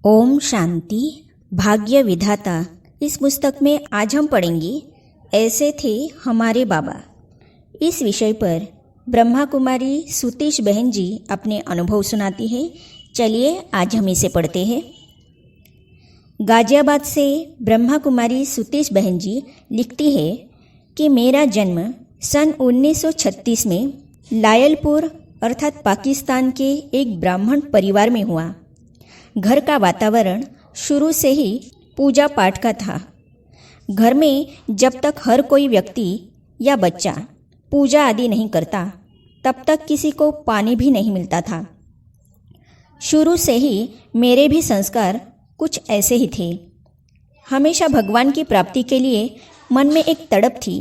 ओम शांति। भाग्य विधाता इस पुस्तक में आज हम पढ़ेंगे ऐसे थे हमारे बाबा। इस विषय पर ब्रह्मा कुमारी सुतीश बहन जी अपने अनुभव सुनाती है। चलिए आज हम इसे पढ़ते हैं। गाजियाबाद से ब्रह्मा कुमारी सुतीश बहन जी लिखती है कि मेरा जन्म सन 1936 में लायलपुर अर्थात पाकिस्तान के एक ब्राह्मण परिवार में हुआ। घर का वातावरण शुरू से ही पूजा पाठ का था। घर में जब तक हर कोई व्यक्ति या बच्चा पूजा आदि नहीं करता तब तक किसी को पानी भी नहीं मिलता था। शुरू से ही मेरे भी संस्कार कुछ ऐसे ही थे। हमेशा भगवान की प्राप्ति के लिए मन में एक तड़प थी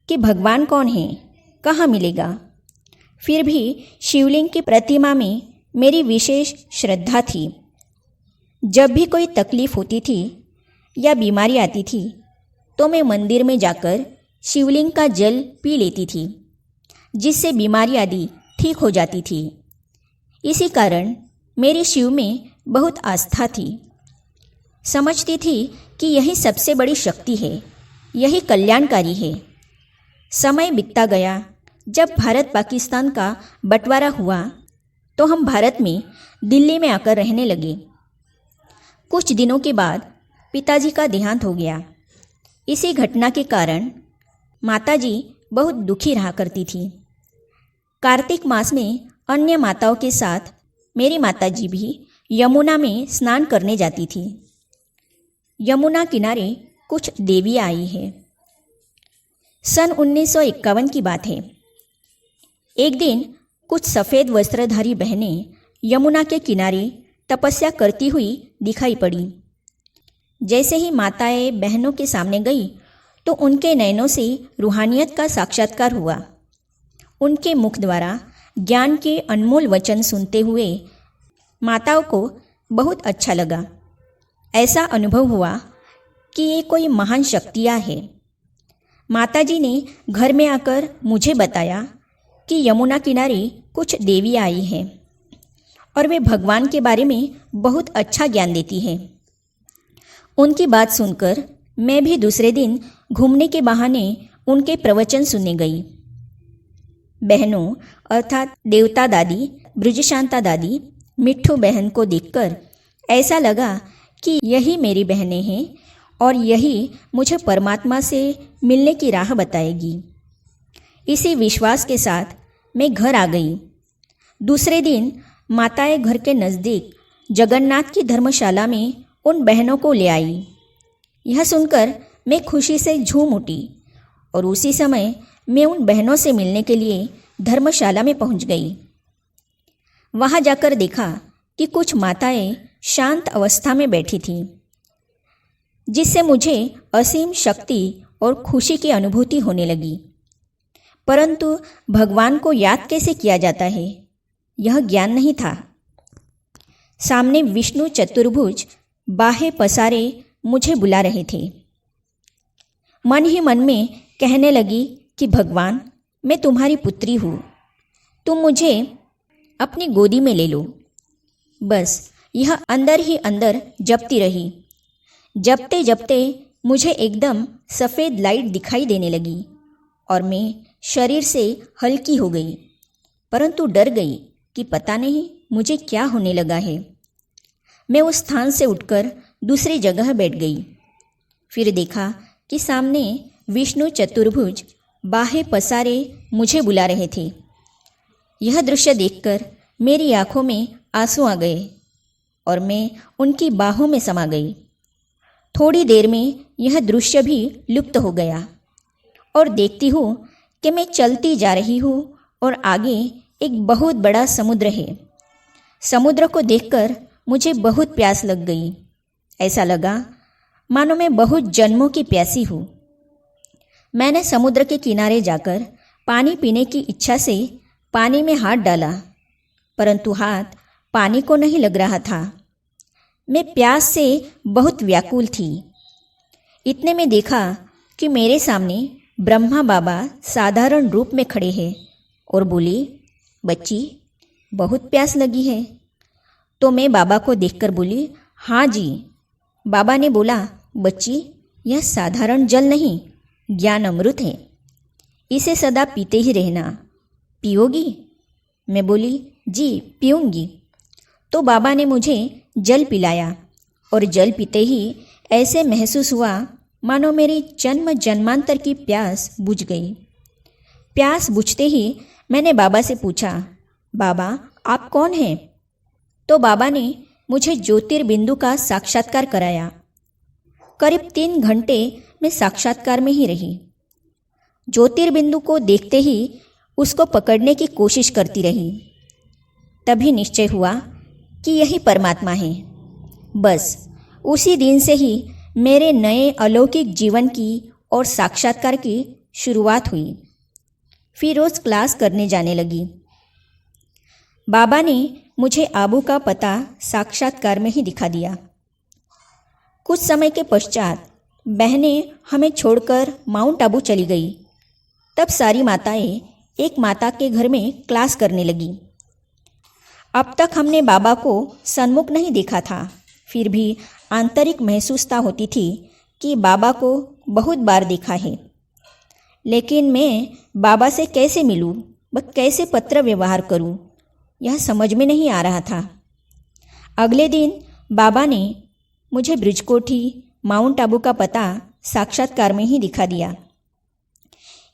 कि भगवान कौन है, कहाँ मिलेगा। फिर भी शिवलिंग की प्रतिमा में मेरी विशेष श्रद्धा थी। जब भी कोई तकलीफ़ होती थी या बीमारी आती थी तो मैं मंदिर में जाकर शिवलिंग का जल पी लेती थी, जिससे बीमारी आदि ठीक हो जाती थी। इसी कारण मेरी शिव में बहुत आस्था थी। समझती थी कि यही सबसे बड़ी शक्ति है, यही कल्याणकारी है। समय बीतता गया। जब भारत पाकिस्तान का बंटवारा हुआ तो हम भारत में दिल्ली में आकर रहने लगे। कुछ दिनों के बाद पिताजी का देहांत हो गया। इसी घटना के कारण माताजी बहुत दुखी रहा करती थी। कार्तिक मास में अन्य माताओं के साथ मेरी माताजी भी यमुना में स्नान करने जाती थी। यमुना किनारे कुछ देवियाँ आई है। सन 1951 की बात है। एक दिन कुछ सफ़ेद वस्त्रधारी बहनें यमुना के किनारे तपस्या करती हुई दिखाई पड़ी। जैसे ही माताएं बहनों के सामने गई तो उनके नयनों से रूहानियत का साक्षात्कार हुआ। उनके मुख द्वारा ज्ञान के अनमोल वचन सुनते हुए माताओं को बहुत अच्छा लगा। ऐसा अनुभव हुआ कि ये कोई महान शक्तियाँ है। माताजी ने घर में आकर मुझे बताया कि यमुना किनारे कुछ देवियाँ आई हैं और वे भगवान के बारे में बहुत अच्छा ज्ञान देती हैं। उनकी बात सुनकर मैं भी दूसरे दिन घूमने के बहाने उनके प्रवचन सुनने गई। बहनों अर्थात देवता दादी, ब्रजशांता दादी, मिट्ठू बहन को देखकर ऐसा लगा कि यही मेरी बहनें हैं और यही मुझे परमात्मा से मिलने की राह बताएगी। इसी विश्वास के साथ मैं घर आ गई। दूसरे दिन माताएं घर के नज़दीक जगन्नाथ की धर्मशाला में उन बहनों को ले आई। यह सुनकर मैं खुशी से झूम उठी और उसी समय मैं उन बहनों से मिलने के लिए धर्मशाला में पहुंच गई। वहां जाकर देखा कि कुछ माताएं शांत अवस्था में बैठी थीं, जिससे मुझे असीम शक्ति और खुशी की अनुभूति होने लगी। परंतु भगवान को याद कैसे किया जाता है, यह ज्ञान नहीं था। सामने विष्णु चतुर्भुज बाहें पसारे मुझे बुला रहे थे। मन ही मन में कहने लगी कि भगवान, मैं तुम्हारी पुत्री हूँ, तुम मुझे अपनी गोदी में ले लो। बस यह अंदर ही अंदर जपती रही। जपते जपते मुझे एकदम सफ़ेद लाइट दिखाई देने लगी और मैं शरीर से हल्की हो गई, परंतु डर गई कि पता नहीं मुझे क्या होने लगा है। मैं उस स्थान से उठकर दूसरी जगह बैठ गई। फिर देखा कि सामने विष्णु चतुर्भुज बाहें पसारे मुझे बुला रहे थे। यह दृश्य देखकर मेरी आंखों में आंसू आ गए और मैं उनकी बाहों में समा गई। थोड़ी देर में यह दृश्य भी लुप्त हो गया और देखती हूँ कि मैं चलती जा रही हूँ और आगे एक बहुत बड़ा समुद्र है। समुद्र को देखकर मुझे बहुत प्यास लग गई। ऐसा लगा मानो मैं बहुत जन्मों की प्यासी हूँ। मैंने समुद्र के किनारे जाकर पानी पीने की इच्छा से पानी में हाथ डाला, परंतु हाथ पानी को नहीं लग रहा था। मैं प्यास से बहुत व्याकुल थी। इतने में देखा कि मेरे सामने ब्रह्मा बाबा साधारण रूप में खड़े हैं और बोली, बच्ची बहुत प्यास लगी है। तो मैं बाबा को देखकर बोली, हाँ जी। बाबा ने बोला, बच्ची, यह साधारण जल नहीं, ज्ञान अमृत है। इसे सदा पीते ही रहना। पियोगी? मैं बोली, जी पीऊँगी। तो बाबा ने मुझे जल पिलाया और जल पीते ही ऐसे महसूस हुआ मानो मेरी जन्म जन्मांतर की प्यास बुझ गई। प्यास बुझते ही मैंने बाबा से पूछा, बाबा आप कौन हैं? तो बाबा ने मुझे ज्योतिर्बिंदु का साक्षात्कार कराया। करीब 3 घंटे मैं साक्षात्कार में ही रही। ज्योतिर्बिंदु को देखते ही उसको पकड़ने की कोशिश करती रही। तभी निश्चय हुआ कि यही परमात्मा है। बस उसी दिन से ही मेरे नए अलौकिक जीवन की और साक्षात्कार की शुरुआत हुई। फिर रोज़ क्लास करने जाने लगी। बाबा ने मुझे आबू का पता साक्षात्कार में ही दिखा दिया। कुछ समय के पश्चात बहनें हमें छोड़कर माउंट आबू चली गई। तब सारी माताएं एक माता के घर में क्लास करने लगी। अब तक हमने बाबा को सन्मुख नहीं देखा था, फिर भी आंतरिक महसूसता होती थी कि बाबा को बहुत बार देखा है। लेकिन मैं बाबा से कैसे मिलूं, व कैसे पत्र व्यवहार करूं, यह समझ में नहीं आ रहा था। अगले दिन बाबा ने मुझे ब्रिजकोठी माउंट आबू का पता साक्षात्कार में ही दिखा दिया।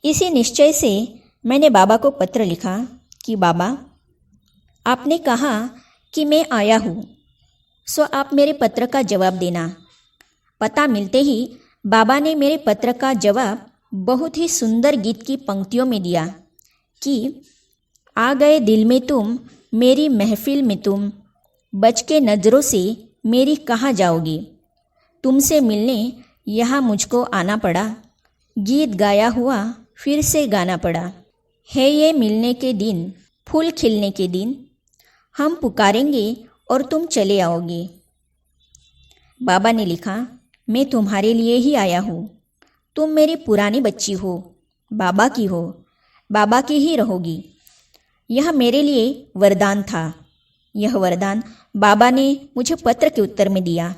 इसी निश्चय से मैंने बाबा को पत्र लिखा कि बाबा, आपने कहा कि मैं आया हूँ, सो आप मेरे पत्र का जवाब देना। पता मिलते ही बाबा ने मेरे पत्र का जवाब बहुत ही सुंदर गीत की पंक्तियों में दिया कि आ गए दिल में तुम, मेरी महफिल में तुम, बच के नज़रों से मेरी कहाँ जाओगी। तुमसे मिलने यहाँ मुझको आना पड़ा, गीत गाया हुआ फिर से गाना पड़ा। है ये मिलने के दिन, फूल खिलने के दिन, हम पुकारेंगे और तुम चले आओगे। बाबा ने लिखा, मैं तुम्हारे लिए ही आया हूँ। तुम मेरी पुरानी बच्ची हो, बाबा की हो, बाबा की ही रहोगी। यह मेरे लिए वरदान था। यह वरदान बाबा ने मुझे पत्र के उत्तर में दिया।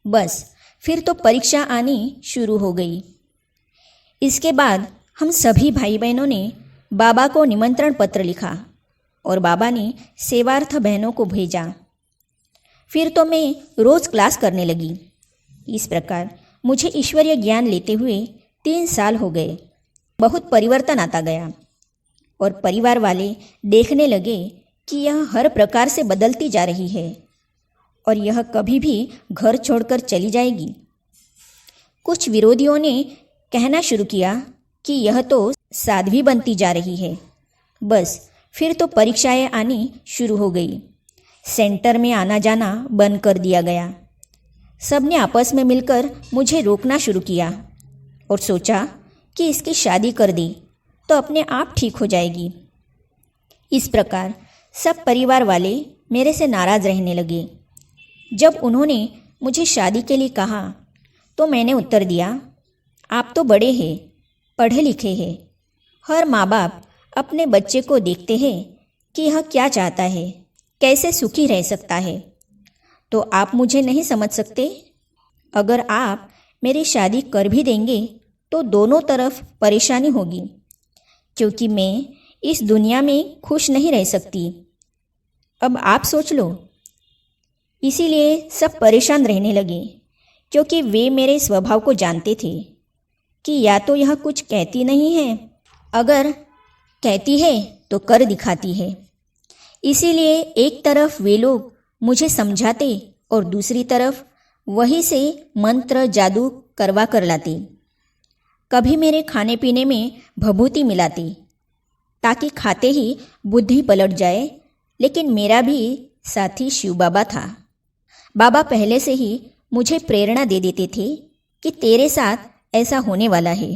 बस फिर तो परीक्षा आनी शुरू हो गई। इसके बाद हम सभी भाई बहनों ने बाबा को निमंत्रण पत्र लिखा और बाबा ने सेवार्थ बहनों को भेजा। फिर तो मैं रोज़ क्लास करने लगी। इस प्रकार मुझे ईश्वरीय ज्ञान लेते हुए 3 साल हो गए। बहुत परिवर्तन आता गया और परिवार वाले देखने लगे कि यह हर प्रकार से बदलती जा रही है और यह कभी भी घर छोड़कर चली जाएगी। कुछ विरोधियों ने कहना शुरू किया कि यह तो साध्वी बनती जा रही है। बस फिर तो परीक्षाएं आनी शुरू हो गई। सेंटर में आना जाना बंद कर दिया गया। सबने आपस में मिलकर मुझे रोकना शुरू किया और सोचा कि इसकी शादी कर दी तो अपने आप ठीक हो जाएगी। इस प्रकार सब परिवार वाले मेरे से नाराज़ रहने लगे। जब उन्होंने मुझे शादी के लिए कहा तो मैंने उत्तर दिया, आप तो बड़े हैं, पढ़े लिखे हैं। हर माँ बाप अपने बच्चे को देखते हैं कि यह क्या चाहता है, कैसे सुखी रह सकता है। तो आप मुझे नहीं समझ सकते? अगर आप मेरी शादी कर भी देंगे तो दोनों तरफ परेशानी होगी, क्योंकि मैं इस दुनिया में खुश नहीं रह सकती। अब आप सोच लो। इसीलिए सब परेशान रहने लगे, क्योंकि वे मेरे स्वभाव को जानते थे कि या तो यह कुछ कहती नहीं है, अगर कहती है तो कर दिखाती है। इसीलिए एक तरफ वे लोग मुझे समझाते और दूसरी तरफ वही से मंत्र जादू करवा कर लाते। कभी मेरे खाने पीने में भभूति मिलाते ताकि खाते ही बुद्धि पलट जाए। लेकिन मेरा भी साथी शिव बाबा था। बाबा पहले से ही मुझे प्रेरणा दे देते थे कि तेरे साथ ऐसा होने वाला है।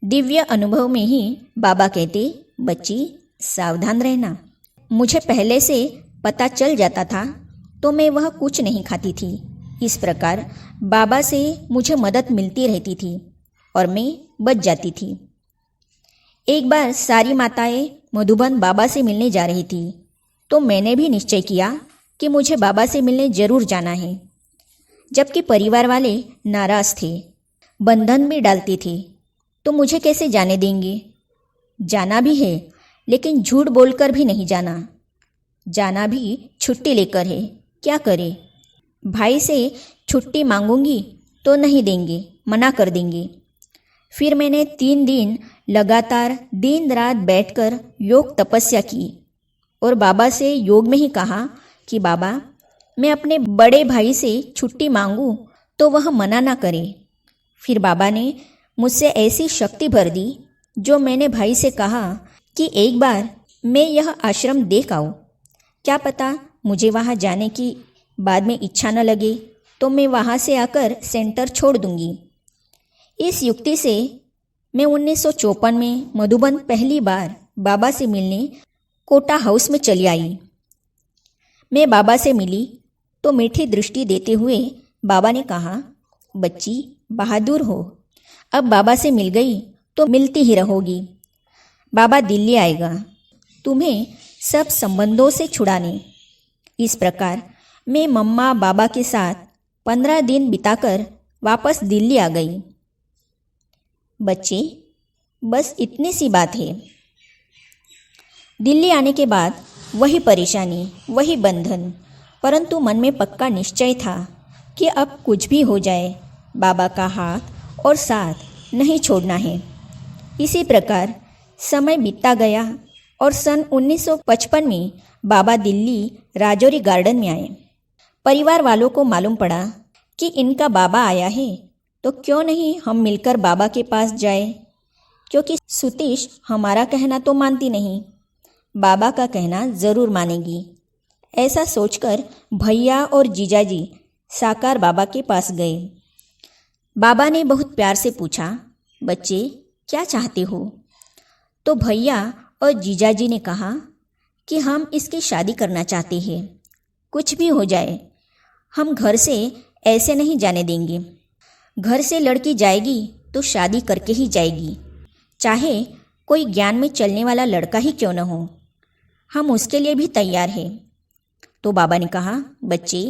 दिव्य अनुभव में ही बाबा कहते, बच्ची सावधान रहना। मुझे पहले से पता चल जाता था तो मैं वह कुछ नहीं खाती थी। इस प्रकार बाबा से मुझे मदद मिलती रहती थी और मैं बच जाती थी। एक बार सारी माताएं मधुबन बाबा से मिलने जा रही थी तो मैंने भी निश्चय किया कि मुझे बाबा से मिलने जरूर जाना है, जबकि परिवार वाले नाराज थे, बंधन में डालते थे, तो मुझे कैसे जाने देंगे। जाना भी है, लेकिन झूठ बोलकर भी नहीं जाना। जाना भी छुट्टी लेकर है, क्या करे। भाई से छुट्टी मांगूंगी तो नहीं देंगे, मना कर देंगे। फिर मैंने 3 दिन लगातार दिन रात बैठकर योग तपस्या की और बाबा से योग में ही कहा कि बाबा, मैं अपने बड़े भाई से छुट्टी मांगूं तो वह मना ना करे। फिर बाबा ने मुझसे ऐसी शक्ति भर दी, जो मैंने भाई से कहा कि एक बार मैं यह आश्रम देख आऊँ। क्या पता मुझे वहाँ जाने की बाद में इच्छा न लगे तो मैं वहाँ से आकर सेंटर छोड़ दूंगी। इस युक्ति से मैं 1954 में मधुबन पहली बार बाबा से मिलने कोटा हाउस में चली आई। मैं बाबा से मिली तो मीठी दृष्टि देते हुए बाबा ने कहा, बच्ची बहादुर हो, अब बाबा से मिल गई तो मिलती ही रहोगी। बाबा दिल्ली आएगा तुम्हें सब संबंधों से छुड़ाने। इस प्रकार मैं मम्मा बाबा के साथ 15 दिन बिताकर वापस दिल्ली आ गई। बच्चे, बस इतनी सी बात है। दिल्ली आने के बाद वही परेशानी, वही बंधन, परंतु मन में पक्का निश्चय था कि अब कुछ भी हो जाए बाबा का हाथ और साथ नहीं छोड़ना है। इसी प्रकार समय बीतता गया और सन 1955 में बाबा दिल्ली राजौरी गार्डन में आए। परिवार वालों को मालूम पड़ा कि इनका बाबा आया है, तो क्यों नहीं हम मिलकर बाबा के पास जाए, क्योंकि सुतीश हमारा कहना तो मानती नहीं, बाबा का कहना ज़रूर मानेगी। ऐसा सोचकर भैया और जीजाजी साकार बाबा के पास गए। बाबा ने बहुत प्यार से पूछा, बच्चे क्या चाहते हो? तो भैया और जीजाजी ने कहा कि हम इसकी शादी करना चाहते हैं। कुछ भी हो जाए, हम घर से ऐसे नहीं जाने देंगे। घर से लड़की जाएगी तो शादी करके ही जाएगी, चाहे कोई ज्ञान में चलने वाला लड़का ही क्यों न हो, हम उसके लिए भी तैयार हैं। तो बाबा ने कहा, बच्चे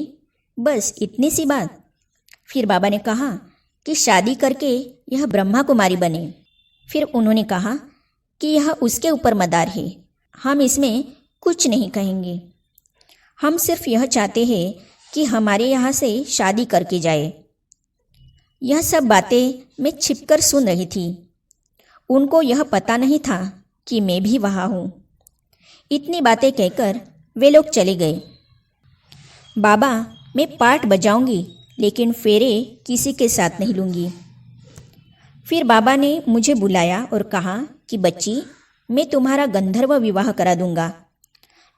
बस इतनी सी बात। फिर बाबा ने कहा कि शादी करके यह ब्रह्मा कुमारी बने। फिर उन्होंने कहा कि यह उसके ऊपर मदार है, हम इसमें कुछ नहीं कहेंगे। हम सिर्फ यह चाहते हैं कि हमारे यहाँ से शादी करके जाए। यह सब बातें मैं छिपकर सुन रही थी। उनको यह पता नहीं था कि मैं भी वहाँ हूँ। इतनी बातें कहकर वे लोग चले गए। बाबा, मैं पाठ बजाऊंगी, लेकिन फेरे किसी के साथ नहीं लूँगी। फिर बाबा ने मुझे बुलाया और कहा कि बच्ची, मैं तुम्हारा गंधर्व विवाह करा दूंगा।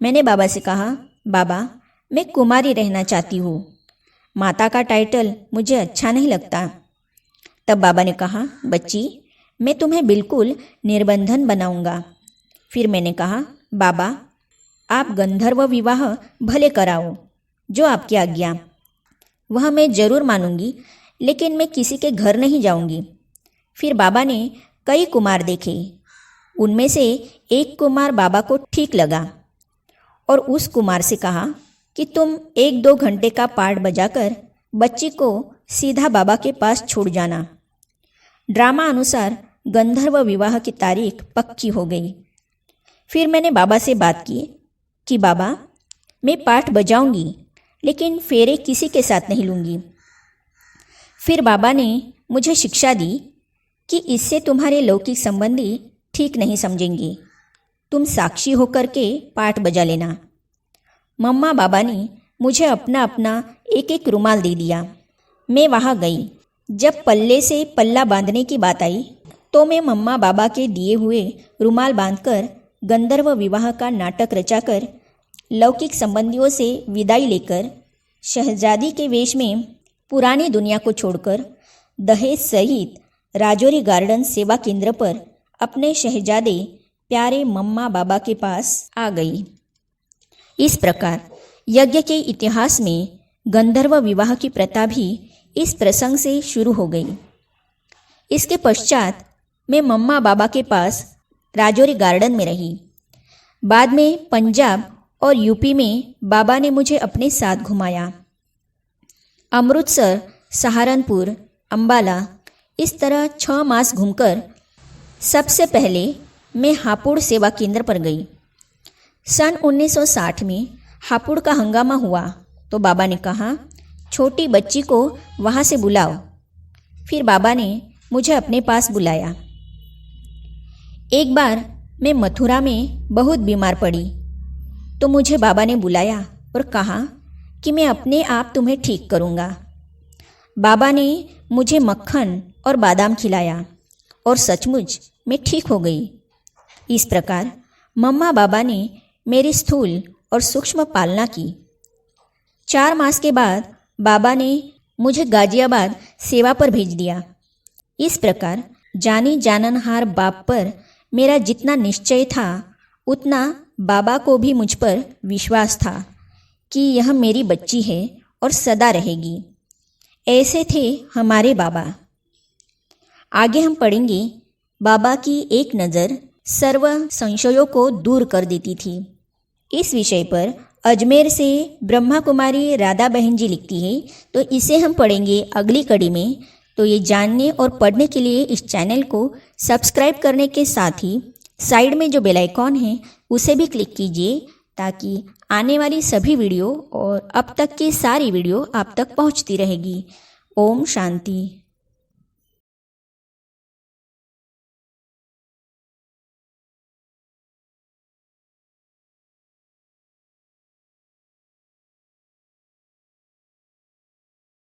मैंने बाबा से कहा, बाबा मैं कुमारी रहना चाहती हूँ, माता का टाइटल मुझे अच्छा नहीं लगता। तब बाबा ने कहा, बच्ची मैं तुम्हें बिल्कुल निर्बंधन बनाऊंगा। फिर मैंने कहा, बाबा आप गंधर्व विवाह भले कराओ, जो आपकी आज्ञा। वह मैं ज़रूर मानूंगी, लेकिन मैं किसी के घर नहीं जाऊंगी। फिर बाबा ने कई कुमार देखे, उनमें से एक कुमार बाबा को ठीक लगा और उस कुमार से कहा कि तुम 1-2 घंटे का पाठ बजाकर बच्ची को सीधा बाबा के पास छोड़ जाना। ड्रामा अनुसार गंधर्व विवाह की तारीख पक्की हो गई। फिर मैंने बाबा से बात की कि बाबा मैं पाठ बजाऊंगी, लेकिन फेरे किसी के साथ नहीं लूँगी। फिर बाबा ने मुझे शिक्षा दी कि इससे तुम्हारे लौकिक संबंधी ठीक नहीं समझेंगे, तुम साक्षी होकर के पाठ बजा लेना। मम्मा बाबा ने मुझे अपना अपना एक एक रुमाल दे दिया। मैं वहाँ गई। जब पल्ले से पल्ला बांधने की बात आई तो मैं मम्मा बाबा के दिए हुए रुमाल बांधकर गंधर्व विवाह का नाटक रचाकर लौकिक संबंधियों से विदाई लेकर शहजादी के वेश में पुरानी दुनिया को छोड़कर दहेज सहित राजौरी गार्डन सेवा केंद्र पर अपने शहजादे प्यारे मम्मा बाबा के पास आ गई। इस प्रकार यज्ञ के इतिहास में गंधर्व विवाह की प्रथा भी इस प्रसंग से शुरू हो गई। इसके पश्चात मैं मम्मा बाबा के पास राजौरी गार्डन में रही। बाद में पंजाब और यूपी में बाबा ने मुझे अपने साथ घुमाया। अमृतसर, सहारनपुर, अंबाला, इस तरह 6 मास घूमकर सबसे पहले मैं हापुड़ सेवा केंद्र पर गई। सन 1960 में हापुड़ का हंगामा हुआ तो बाबा ने कहा, छोटी बच्ची को वहाँ से बुलाओ। फिर बाबा ने मुझे अपने पास बुलाया। एक बार मैं मथुरा में बहुत बीमार पड़ी तो मुझे बाबा ने बुलाया और कहा कि मैं अपने आप तुम्हें ठीक करूँगा। बाबा ने मुझे मक्खन और बादाम खिलाया और सचमुच मैं ठीक हो गई। इस प्रकार मम्मा बाबा ने मेरी स्थूल और सूक्ष्म पालना की। 4 मास के बाद बाबा ने मुझे गाजियाबाद सेवा पर भेज दिया। इस प्रकार जानी जाननहार बाप पर मेरा जितना निश्चय था उतना बाबा को भी मुझ पर विश्वास था कि यह मेरी बच्ची है और सदा रहेगी। ऐसे थे हमारे बाबा। आगे हम पढ़ेंगे बाबा की एक नज़र सर्व संशयों को दूर कर देती थी। इस विषय पर अजमेर से ब्रह्मा कुमारी राधा बहन जी लिखती है, तो इसे हम पढ़ेंगे अगली कड़ी में। तो ये जानने और पढ़ने के लिए इस चैनल को सब्सक्राइब करने के साथ ही साइड में जो बेल आइकॉन है उसे भी क्लिक कीजिए ताकि आने वाली सभी वीडियो और अब तक की सारी वीडियो आप तक पहुंचती रहेगी। ओम शांति।